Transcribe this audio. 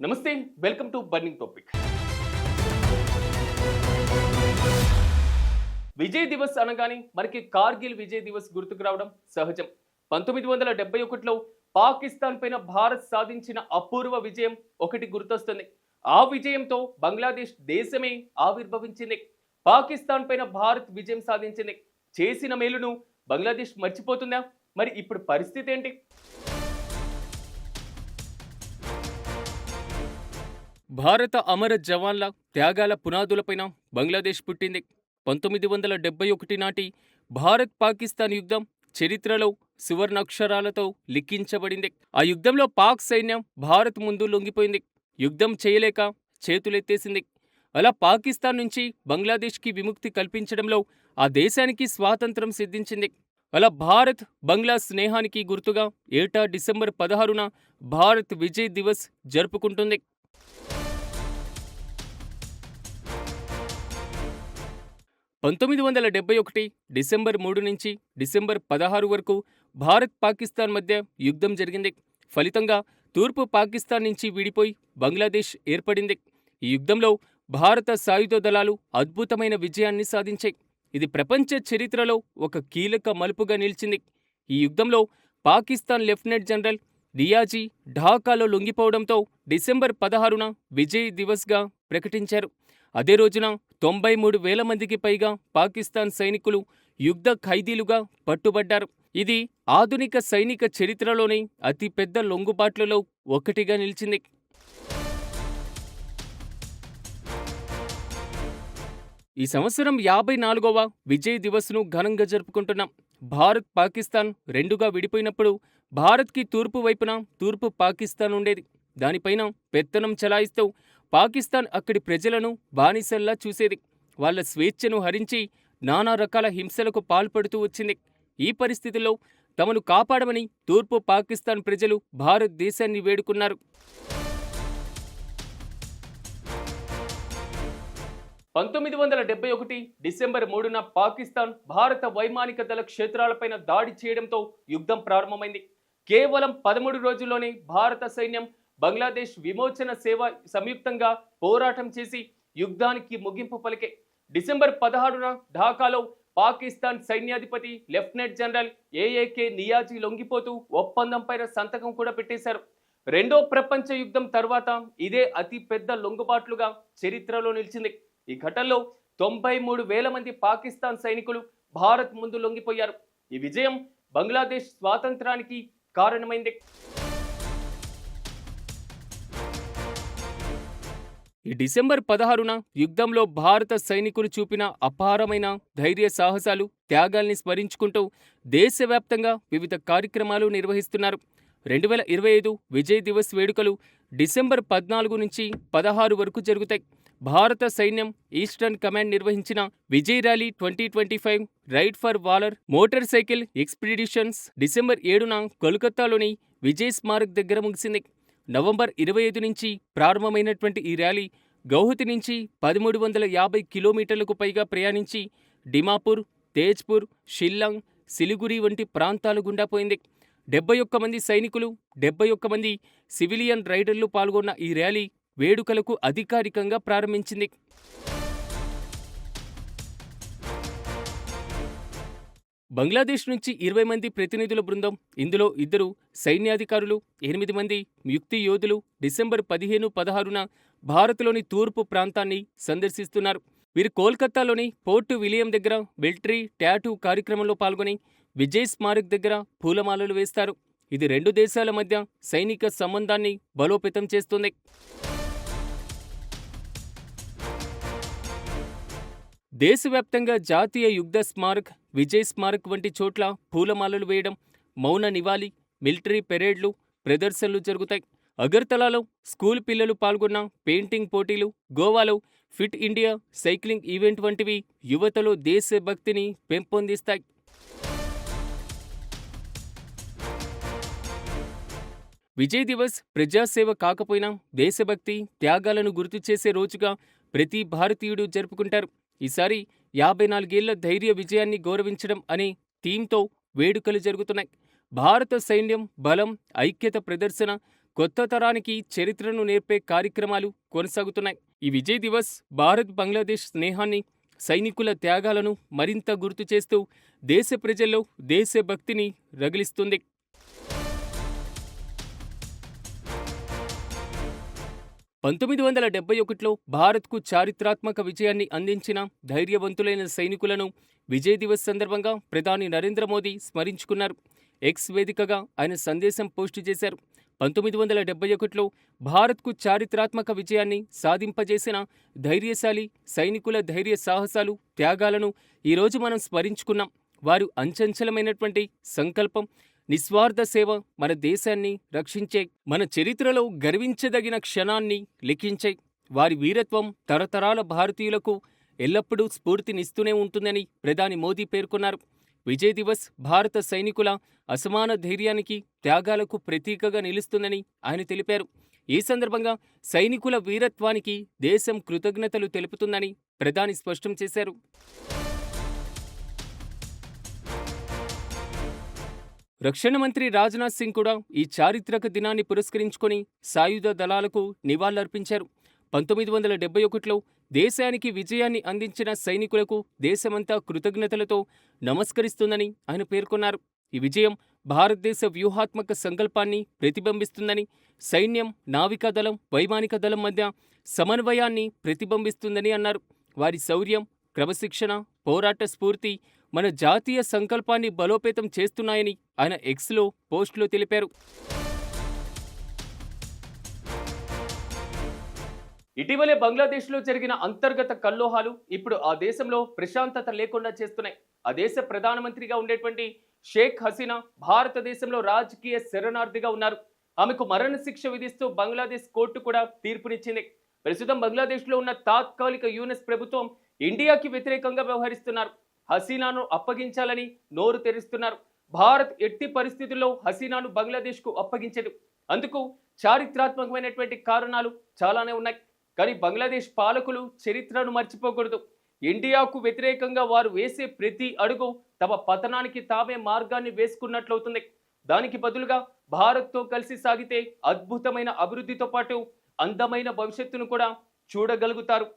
నమస్తే, welcome to burning topic. Vijay Diwas అనగానే మనకి కార్గిల్ విజయ్ దివస్ గుర్తుకు రావడం సహజం. 1971లో పాకిస్తాన్ పైన భారత్ సాధించిన అపూర్వ విజయం ఒకటి గుర్తొస్తుంది. ఆ విజయంతో బంగ్లాదేశ్ దేశమే ఆవిర్భవించింది. పాకిస్తాన్ పైన భారత్ విజయం సాధించింది. చేసిన మేలును బంగ్లాదేశ్ మర్చిపోతుందా? మరి ఇప్పుడు పరిస్థితి ఏంటి? భారత అమర జవాన్ల త్యాగాల పునాదులపైన బంగ్లాదేశ్ పుట్టింది. 1971 నాటి భారత్ పాకిస్తాన్ యుద్ధం చరిత్రలో సువర్ణాక్షరాలతో లిఖించబడింది. ఆ యుద్ధంలో పాక్ సైన్యం భారత్ ముందు లొంగిపోయింది. యుద్ధం చేయలేక చేతులెత్తేసింది. అలా పాకిస్తాన్ నుంచి బంగ్లాదేశ్కి విముక్తి కల్పించడంలో ఆ దేశానికి స్వాతంత్రం సిద్ధించింది. అలా భారత్ బంగ్లా స్నేహానికి గుర్తుగా ఏటా డిసెంబర్ 16న భారత్ విజయ్ దివస్ జరుపుకుంటుంది. 1971 డిసెంబర్ 3 నుంచి డిసెంబర్ 16 వరకు భారత్ పాకిస్తాన్ మధ్య యుద్ధం జరిగింది. ఫలితంగా తూర్పు పాకిస్తాన్ నుంచి విడిపోయి బంగ్లాదేశ్ ఏర్పడింది. ఈ యుద్ధంలో భారత సాయుధ దళాలు అద్భుతమైన విజయాన్ని సాధించాయి. ఇది ప్రపంచ చరిత్రలో ఒక కీలక మలుపుగా నిలిచింది. ఈ యుద్ధంలో పాకిస్తాన్ లెఫ్టినెంట్ జనరల్ నియాజీ ఢాకాలో లొంగిపోవడంతో డిసెంబర్ 16న విజయ్ దివస్గా ప్రకటించారు. అదే రోజున 93,000 మందికి పైగా పాకిస్తాన్ సైనికులు యుద్ధ ఖైదీలుగా పట్టుబడ్డారు. ఇది ఆధునిక సైనిక చరిత్రలోని అతిపెద్ద లొంగుబాట్లలో ఒకటిగా నిలిచింది. ఈ సంవత్సరం 54వ విజయ్ దివస్ను ఘనంగా జరుపుకుంటున్నాం. భారత్ పాకిస్తాన్ రెండుగా విడిపోయినప్పుడు భారత్కి తూర్పు వైపున తూర్పు పాకిస్తాన్ ఉండేది. దానిపైన పెత్తనం చలాయిస్తూ పాకిస్తాన్ అక్కడి ప్రజలను బానిసల్లా చూసేది. వాళ్ల స్వేచ్ఛను హరించి నానా రకాల హింసలకు పాల్పడుతూ వచ్చింది. ఈ పరిస్థితుల్లో తమను కాపాడమని తూర్పు పాకిస్తాన్ ప్రజలు భారతదేశాన్ని వేడుకున్నారు. 1971 డిసెంబర్ 3న పాకిస్తాన్ భారత వైమానిక దళ క్షేత్రాలపైన దాడి చేయడంతో యుద్ధం ప్రారంభమైంది. కేవలం 13 రోజుల్లోనే భారత సైన్యం బంగ్లాదేశ్ విమోచన సేవ సంయుక్తంగా పోరాటం చేసి యుద్ధానికి ముగింపు పలికే. డిసెంబర్ 16న ఢాకాలో పాకిస్తాన్ సైన్యాధిపతి లెఫ్టినెంట్ జనరల్ ఏఏకే నియాజీ లొంగిపోతూ ఒప్పందంపైన సంతకం కూడా పెట్టేశారు. రెండో ప్రపంచ యుద్ధం తర్వాత ఇదే అతి పెద్ద లొంగుబాట్లుగా చరిత్రలో నిలిచింది. ఈ ఘటనలో 93,000 మంది పాకిస్తాన్ సైనికులు భారత్ ముందు లొంగిపోయారు. ఈ విజయం బంగ్లాదేశ్ స్వాతంత్రానికి కారణమైంది. ఈ డిసెంబర్ 16న యుద్ధంలో భారత సైనికులు చూపిన అపారమైన ధైర్య సాహసాలు, త్యాగాల్ని స్మరించుకుంటూ దేశవ్యాప్తంగా వివిధ కార్యక్రమాలు నిర్వహిస్తున్నారు. 2025 విజయ్ దివస్ వేడుకలు డిసెంబర్ 14 నుంచి 16 వరకు జరుగుతాయి. భారత సైన్యం ఈస్టర్న్ కమాండ్ నిర్వహించిన Vijay rally 2025 ride for valour motor cycle expeditions December 7న కోల్కతాలోని విజయ్ స్మారక్ దగ్గర ముగిసింది. నవంబర్ 25 నుంచి ప్రారంభమైనటువంటి ఈ ర్యాలీ గౌహతి నుంచి 1350 కిలోమీటర్లకు పైగా ప్రయాణించి డిమాపూర్, తేజ్పూర్, షిల్లాంగ్, సిలిగురి వంటి ప్రాంతాల గుండా పోయింది. 71 మంది సైనికులు, 71 మంది సివిలియన్ రైడర్లు పాల్గొన్న ఈ ర్యాలీ వేడుకలకు అధికారికంగా ప్రారంభించింది. బంగ్లాదేశ్ నుంచి 20 మంది ప్రతినిధుల బృందం, ఇందులో 2 సైన్యాధికారులు, 8 మంది యుక్తి యోధులు డిసెంబర్ 15, 16న భారత్లోని తూర్పు ప్రాంతాన్ని సందర్శిస్తున్నారు. వీరు కోల్కతాలోని పోర్టు విలియం దగ్గర మిలిటరీ టాటూ కార్యక్రమంలో పాల్గొని విజయ్ స్మారక్ దగ్గర పూలమాలలు వేస్తారు. ఇది రెండు దేశాల మధ్య సైనిక సంబంధాన్ని బలోపేతం చేస్తుంది. దేశవ్యాప్తంగా జాతీయ యుద్ధ స్మారక్, విజయ్ స్మారక్ వంటి చోట్ల పూలమాలలు వేయడం, మౌన నివాళి, మిలిటరీ పెరేడ్లు, ప్రదర్శనలు జరుగుతాయి. అగర్తలాలో స్కూల్ పిల్లలు పాల్గొన్న పెయింటింగ్ పోటీలు, గోవాలో ఫిట్ ఇండియా సైక్లింగ్ ఈవెంట్ వంటివి యువతలో దేశభక్తిని పెంపొందిస్తాయి. విజయ్ దివస్ ప్రజాసేవ కాకపోయినా దేశభక్తి, త్యాగాలను గుర్తు చేసే రోజుగా ప్రతి భారతీయుడు జరుపుకుంటారు. ఈసారి 54 ఏళ్ల ధైర్య విజయాన్ని గౌరవించడం అనే థీమ్తో వేడుకలు జరుగుతున్నాయి. భారత సైన్యం బలం, ఐక్యత ప్రదర్శన, కొత్త తరానికి చరిత్రను నేర్పే కార్యక్రమాలు కొనసాగుతున్నాయి. ఈ విజయ్ దివస్ భారత్ బంగ్లాదేశ్ స్నేహాన్ని, సైనికుల త్యాగాలను మరింత గుర్తు చేస్తూ దేశ ప్రజల్లో దేశభక్తిని రగిలిస్తుంది. 1971లో భారత్కు చారిత్రాత్మక విజయాన్ని అందించిన ధైర్యవంతులైన సైనికులను విజయ్ దివస్ సందర్భంగా ప్రధాని నరేంద్ర మోదీ స్మరించుకున్నారు. ఎక్స్ వేదికగా ఆయన సందేశం పోస్టు చేశారు. 1971లో భారత్కు చారిత్రాత్మక విజయాన్ని సాధింపజేసిన ధైర్యశాలి సైనికుల ధైర్య సాహసాలు, త్యాగాలను ఈరోజు మనం స్మరించుకున్నాం. వారు అంచంచలమైనటువంటి సంకల్పం, నిస్వార్థ సేవ మన దేశాన్ని రక్షించే, మన చరిత్రలో గర్వించదగిన క్షణాన్ని లిఖించే. వారి వీరత్వం తరతరాల భారతీయులకు ఎల్లప్పుడూ స్ఫూర్తినిస్తూనే ఉంటుందని ప్రధాని మోదీ పేర్కొన్నారు. విజయ్ దివస్ భారత సైనికుల అసమాన ధైర్యానికి, త్యాగాలకు ప్రతీకగా నిలుస్తుందని ఆయన తెలిపారు. ఈ సందర్భంగా సైనికుల వీరత్వానికి దేశం కృతజ్ఞతలు తెలుపుతుందని ప్రధాని స్పష్టం చేశారు. రక్షణ మంత్రి రాజ్నాథ్ సింగ్ కూడా ఈ చారిత్రక దినాన్ని పురస్కరించుకొని సాయుధ దళాలకు నివాళులర్పించారు. 1971లో దేశానికి విజయాన్ని అందించిన సైనికులకు దేశమంతా కృతజ్ఞతలతో నమస్కరిస్తుందని ఆయన పేర్కొన్నారు. ఈ విజయం భారతదేశ వ్యూహాత్మక సంకల్పాన్ని ప్రతిబింబిస్తుందని, సైన్యం, నావికాదళం, వైమానిక దళం మధ్య సమన్వయాన్ని ప్రతిబింబిస్తుందని అన్నారు. వారి శౌర్యం, క్రమశిక్షణ, పోరాట స్ఫూర్తి మన జాతీయ సంకల్పాన్ని బలోపేతం చేస్తున్నాయని ఆయన ఎక్స్లో పోస్టులో తెలిపారు. ఇటీవలే బంగ్లాదేశ్లో జరిగిన అంతర్గత కల్లోహాలు ఇప్పుడు ఆ దేశంలో ప్రశాంతత లేకుండా చేస్తున్నాయి. ఆ దేశ ప్రధానమంత్రిగా ఉండేటువంటి షేక్ హసీనా భారతదేశంలో రాజకీయ శరణార్థిగా ఉన్నారు. ఆమెకు మరణశిక్ష విధిస్తూ బంగ్లాదేశ్ కోర్టు కూడా తీర్పునిచ్చింది. ప్రస్తుతం బంగ్లాదేశ్లో ఉన్న తాత్కాలిక యూనిస్ ప్రభుత్వం ఇండియాకి వ్యతిరేకంగా వ్యవహరిస్తున్నారు. హసీనాను అప్పగించాలని నోరు తెరుస్తున్నారు. భారత్ ఎట్టి పరిస్థితుల్లో హసీనాను బంగ్లాదేశ్కు అప్పగించదు. అందుకు చారిత్రాత్మకమైనటువంటి కారణాలు చాలానే ఉన్నాయి. కానీ బంగ్లాదేశ్ పాలకులు చరిత్రను మర్చిపోకూడదు. ఇండియాకు వ్యతిరేకంగా వారు వేసే ప్రతి అడుగు తమ పతనానికి తామే మార్గాన్ని వేసుకున్నట్లవుతుంది. దానికి బదులుగా భారత్తో కలిసి సాగితే అద్భుతమైన అభివృద్ధితో పాటు అందమైన భవిష్యత్తును కూడా చూడగలుగుతారు.